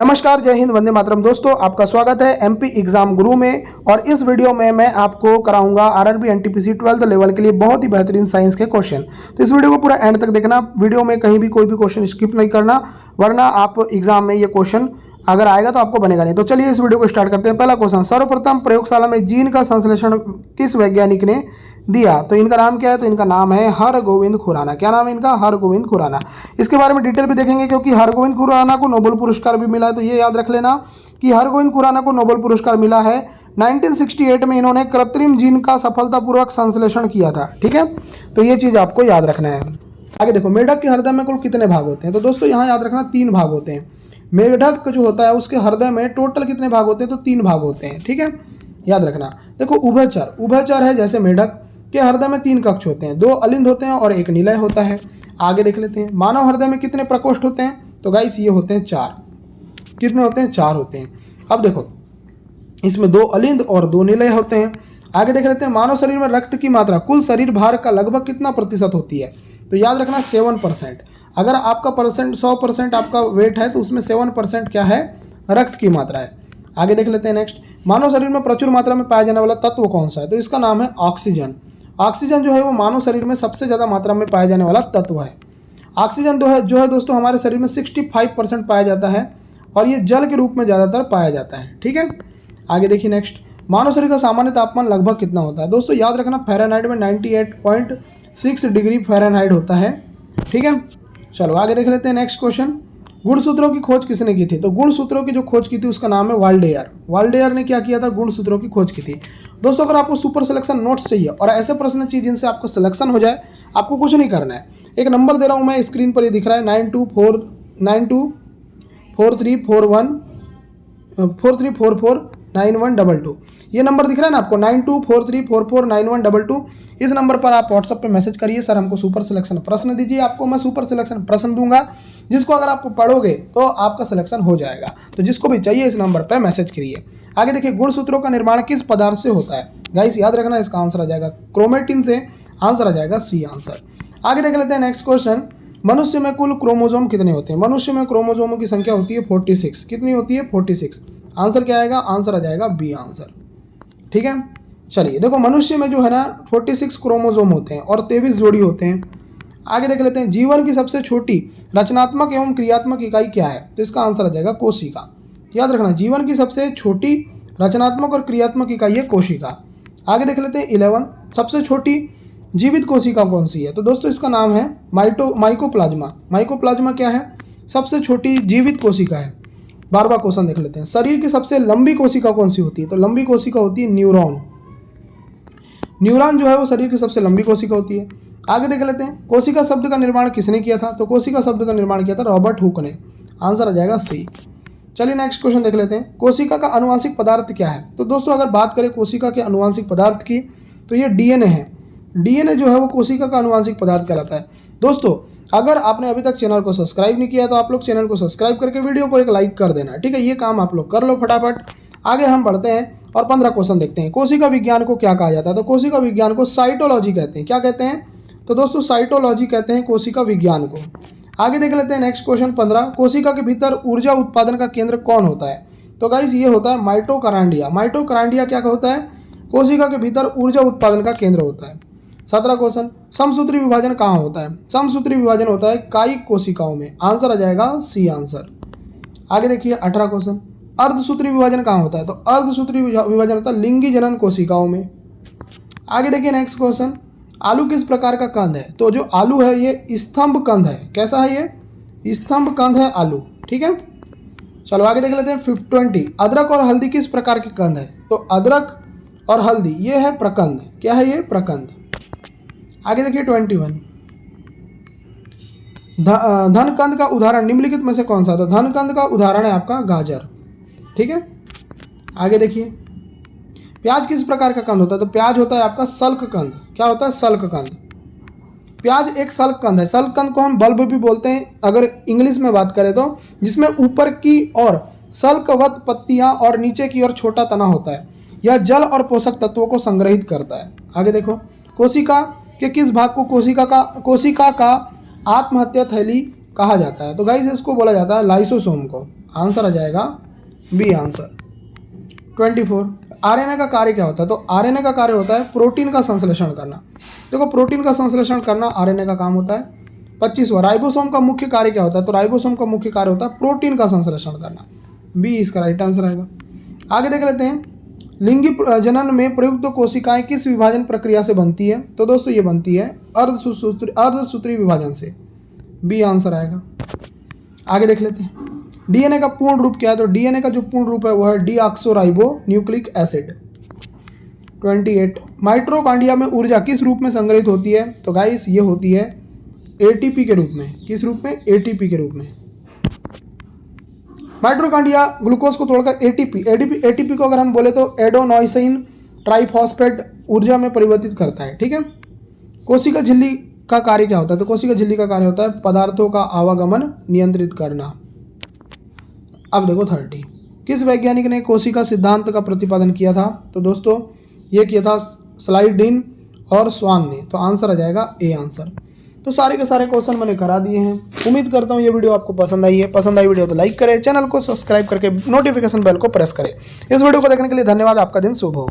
नमस्कार, जय हिंद, वंदे मातरम। दोस्तों, आपका स्वागत है एमपी एग्जाम गुरु में। और इस वीडियो में मैं आपको कराऊंगा आरआरबी एनटीपीसी 12th लेवल के लिए बहुत ही बेहतरीन साइंस के क्वेश्चन। तो इस वीडियो को पूरा एंड तक देखना। वीडियो में कहीं भी कोई भी क्वेश्चन स्किप नहीं करना, वरना आप एग्जाम में ये क्वेश्चन अगर आएगा तो आपको बनेगा नहीं। तो चलिए इस वीडियो को स्टार्ट करते हैं। पहला क्वेश्चन, सर्वप्रथम प्रयोगशाला में जीन का संश्लेषण किस वैज्ञानिक ने दिया? तो इनका नाम क्या है? तो इनका नाम है हरगोविंद खुराना। क्या नाम है इनका? हरगोविंद खुराना। इसके बारे में डिटेल भी देखेंगे, क्योंकि हरगोविंद खुराना को नोबेल पुरस्कार भी मिला है। तो ये याद रख लेना कि हरगोविंद खुराना को नोबेल पुरस्कार मिला है। 1968 में इन्होंने कृत्रिम जीन का सफलतापूर्वक संश्लेषण किया था। ठीक है, तो ये चीज़ आपको याद रखना है। आगे देखो, मेढक के हृदय में कुल कितने भाग होते हैं? तो दोस्तों यहाँ याद रखना 3 भाग होते हैं। मेढक जो होता है उसके हृदय में टोटल कितने भाग होते हैं? तो 3 भाग होते हैं। ठीक है, याद रखना। देखो, उभयचर है, जैसे मेढक के हृदय में 3 कक्ष होते हैं, 2 अलिंद होते हैं और 1 निलय होता है। आगे देख लेते हैं, मानव हृदय में कितने प्रकोष्ठ होते हैं? तो गाइस ये होते हैं 4। कितने होते हैं? 4 होते हैं। अब देखो, इसमें 2 अलिंद और 2 निलय होते हैं। आगे देख लेते हैं, मानव शरीर में रक्त की मात्रा कुल शरीर भार का लगभग कितना प्रतिशत होती है? तो याद रखना 7%। अगर आपका 100% आपका वेट है तो उसमें 7% क्या है? रक्त की मात्रा है। आगे देख लेते हैं नेक्स्ट, मानव शरीर में प्रचुर मात्रा में पाया जाने वाला तत्व कौन सा है? तो इसका नाम है ऑक्सीजन। ऑक्सीजन जो है वो मानव शरीर में सबसे ज़्यादा मात्रा में पाया जाने वाला तत्व है। ऑक्सीजन जो है दोस्तों हमारे शरीर में 65% पाया जाता है, और ये जल के रूप में ज़्यादातर पाया जाता है। ठीक है, आगे देखिए नेक्स्ट, मानव शरीर का सामान्य तापमान लगभग कितना होता है? दोस्तों याद रखना, फ़ारेनहाइट में 98.6 डिग्री फ़ारेनहाइट होता है। ठीक है, चलो आगे देख लेते हैं नेक्स्ट क्वेश्चन। गुणसूत्रों की खोज किसने की थी? तो गुणसूत्रों की जो खोज की थी उसका नाम है वाल्डेयर। वाल्डेयर ने क्या किया था? गुणसूत्रों की खोज की थी। दोस्तों, अगर आपको सुपर सिलेक्शन नोट्स चाहिए और ऐसे प्रश्न चाहिए जिनसे आपको सिलेक्शन हो जाए, आपको कुछ नहीं करना है। एक नंबर दे रहा हूँ मैं, स्क्रीन पर ये दिख रहा है, 9243449122। ये नंबर दिख रहा है ना आपको, 9243449122। इस नंबर पर आप व्हाट्सएप पे मैसेज करिए, सर हमको सुपर सिलेक्शन प्रश्न दीजिए। आपको मैं सुपर सिलेक्शन प्रश्न दूंगा, जिसको अगर आप पढ़ोगे तो आपका सिलेक्शन हो जाएगा। तो जिसको भी चाहिए इस नंबर पर मैसेज करिए। आगे देखिए, गुणसूत्रों का निर्माण किस पदार्थ से होता है? गाइस याद रखना, इसका आंसर आ जाएगा क्रोमेटिन से। आंसर आ जाएगा सी आंसर। आगे देख लेते हैं नेक्स्ट क्वेश्चन, मनुष्य में कुल क्रोमोजोम कितने होते हैं? मनुष्य में क्रोमोजोमों की संख्या होती है 46। कितनी होती है? 46। आंसर क्या आएगा? आंसर आ जाएगा बी आंसर। ठीक है, चलिए देखो, मनुष्य में जो है ना 46 क्रोमोजोम होते हैं और 23 जोड़ी होते हैं। आगे देख लेते हैं, जीवन की सबसे छोटी रचनात्मक एवं क्रियात्मक इकाई क्या है? तो इसका आंसर आ जाएगा कोशिका। याद रखना, जीवन की सबसे छोटी रचनात्मक और क्रियात्मक इकाई है कोशिका। आगे देख लेते हैं 11, सबसे छोटी जीवित कोशिका कौन सी है? तो दोस्तों इसका नाम है माइकोप्लाज्मा। माइकोप्लाज्मा क्या है? सबसे छोटी जीवित कोशिका है। 12वां क्वेश्चन देख लेते हैं, शरीर की सबसे लंबी कोशिका कौन सी होती है? तो लंबी कोशिका होती है न्यूरॉन। न्यूरॉन जो है वो शरीर की सबसे लंबी कोशिका होती है। आगे देख लेते हैं, कोशिका शब्द का निर्माण किसने किया था? तो कोशिका शब्द का निर्माण किया था रॉबर्ट हुक ने। आंसर आ जाएगा सी। चलिए नेक्स्ट क्वेश्चन देख लेते हैं, कोशिका का आनुवंशिक पदार्थ क्या है? तो दोस्तों अगर बात करें कोशिका के आनुवंशिक पदार्थ की, तो ये डीएनए है। डीएनए जो है वो कोशिका का आनुवंशिक पदार्थ कहलाता है। दोस्तों, अगर आपने अभी तक चैनल को सब्सक्राइब नहीं किया तो आप लोग चैनल को सब्सक्राइब करके वीडियो को एक लाइक कर देना। ठीक है, ये काम आप लोग कर लो फटाफट। आगे हम बढ़ते हैं और 15 क्वेश्चन देखते हैं। कोशिका विज्ञान को क्या कहा जाता है? तो कोशिका विज्ञान को साइटोलॉजी कहते हैं। क्या कहते हैं? तो दोस्तों साइटोलॉजी कहते हैं कोशिका विज्ञान को। आगे देख लेते हैं नेक्स्ट क्वेश्चन 15, कोशिका के भीतर ऊर्जा उत्पादन का केंद्र कौन होता है? तो गाइस ये होता है माइटोकॉन्ड्रिया। माइटोकॉन्ड्रिया क्या होता है? कोशिका के भीतर ऊर्जा उत्पादन का केंद्र होता है। 17 क्वेश्चन, समसूत्री विभाजन कहाँ होता है? समसूत्री विभाजन होता है कायिक कोशिकाओं में। आंसर आ जाएगा सी आंसर। आगे देखिए 18 क्वेश्चन, अर्धसूत्री विभाजन कहाँ होता है? तो अर्धसूत्री विभाजन होता है लिंगी जनन कोशिकाओं में। आगे देखिए नेक्स्ट क्वेश्चन, आलू किस प्रकार का कंद है? तो जो आलू है ये स्तंभ कंद है। कैसा है ये? स्तंभ कंद है आलू। ठीक है, चलो आगे देख लेते हैं 20, अदरक और हल्दी किस प्रकार के कंद है? तो अदरक और हल्दी ये है प्रकंद। क्या है ये? प्रकंद। आगे देखिए 21, धनकंद का उदाहरण निम्नलिखित में से कौन सा? तो धनकंद का उदाहरण है आपका गाजर। ठीक है, आगे देखिए, प्याज किस प्रकार का कंद होता है? तो प्याज होता है आपका सल्क कंद। क्या होता है? सल्क कंद। प्याज एक सल्क कंद है। सल्क कंद को हम बल्ब भी बोलते हैं अगर इंग्लिश में बात करें तो, जिसमें ऊपर की ओर सल्कवत पत्तियां और नीचे की ओर छोटा तना होता है। यह जल और पोषक तत्वों को संग्रहित करता है। आगे देखो, कोशिका के किस भाग को कोशिका का आत्महत्या थैली कहा जाता है? तो गाइस इसको बोला जाता है लाइसोसोम को। आंसर आ जाएगा बी आंसर। 24 आरएनए का कार्य क्या होता है? तो आरएनए का कार्य होता है प्रोटीन का संश्लेषण करना। देखो प्रोटीन का संश्लेषण करना आरएनए का काम होता है। 25वां राइबोसोम का मुख्य कार्य क्या होता है? तो राइबोसोम का मुख्य कार्य होता है प्रोटीन का संश्लेषण करना। बी इसका राइट आंसर आएगा। आगे देख लेते हैं, लिंगी प्रजनन में प्रयुक्त कोशिकाएं किस विभाजन प्रक्रिया से बनती है? तो दोस्तों ये बनती है अर्धसूत्री विभाजन से। बी आंसर आएगा। आगे देख लेते हैं, डीएनए का पूर्ण रूप क्या है? तो डीएनए का जो पूर्ण रूप है वो है डीऑक्सोराइबो न्यूक्लिक एसिड। 28 माइटोकॉन्ड्रिया में ऊर्जा किस रूप में संग्रहित होती है? तो गाइस ये होती है एटीपी के रूप में। किस रूप में? एटीपी के रूप में। माइटोकॉन्ड्रिया ग्लूकोज को तोड़कर एटीपी को अगर हम बोले तो एडेनोसिन ट्राइफॉस्फेट ऊर्जा में परिवर्तित करता है। ठीक है। कोशिका झिल्ली का कार्य क्या होता है? तो कोशिका झिल्ली का कार्य होता है पदार्थों का आवागमन नियंत्रित करना। अब देखो 30 किस वैज्ञानिक ने कोशिका सिद्धांत का प्रतिपादन किया था? तो दोस्तों ये किया था स्लाइडिन और स्वान ने। तो आंसर आ जाएगा ए आंसर। तो सारे के सारे क्वेश्चन मैंने करा दिए हैं। उम्मीद करता हूँ ये वीडियो आपको पसंद आई है। पसंद आई वीडियो तो लाइक करें, चैनल को सब्सक्राइब करके नोटिफिकेशन बेल को प्रेस करें। इस वीडियो को देखने के लिए धन्यवाद। आपका दिन शुभ हो।